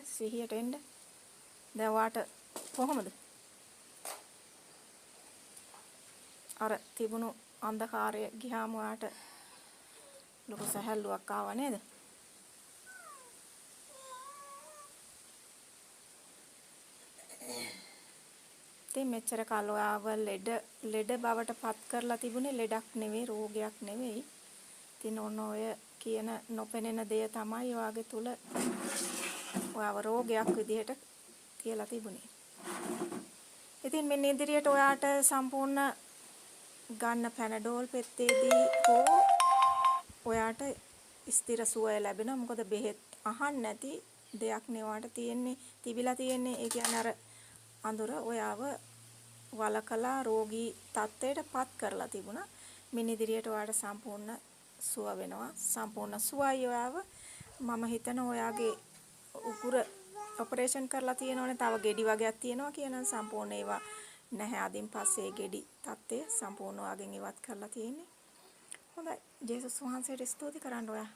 සිහියට එන්න. දැන් ඔයාට කොහොමද? අර තිබුණු අන්ධකාරය ගියාම ඔයාට ලොකු සැහැල්ලුවක් ආවා නේද? ඉතින් මෙච්චර කාල ඔයාව ලෙඩ බවට පත් කරලා තිබුණේ ලෙඩක් නෙවෙයි, රෝගයක් නෙවෙයි. ඉතින් ඔය කියන නොපෙනෙන දෙය තමයි ඔයාගේ තුල ඔයාව රෝගයක් විදිහට තියලා තිබුණේ. ඉතින් මෙන්න ඉදිරියට ඔයාට සම්පූර්ණ ගන්න පැනඩෝල් පෙත්තේදී හෝ ඔයාට ස්ථිර සුවය ලැබෙනවා. මොකද බෙහෙත් අහන්න නැති දෙයක් නේ ඔයාට තියෙන්නේ, තිබිලා තියෙන්නේ. ඒ කියන්නේ අර අඳුර ඔයාව වලකලා රෝගී තත්ත්වයට පත් කරලා තිබුණා. මින් ඉදිරියට ඔයාට සම්පූර්ණ සුව වෙනවා. සම්පූර්ණ සුවයි ඔයාව. මම හිතනවා ඔයාගේ උගුර ඔපරේෂන් කරලා තියෙනවනේ. තව ගෙඩි වගේක් තියෙනවා කියනනම් සම්පූර්ණ ඒවා නැහැ. අදින් පස්සේ ගෙඩි තත්ත්වය සම්පූර්ණ ඔයාගෙන් ඉවත් කරලා තියෙන්නේ. හොඳයි. ජේසුස් වහන්සේට ස්තුති කරන්න ඔයා.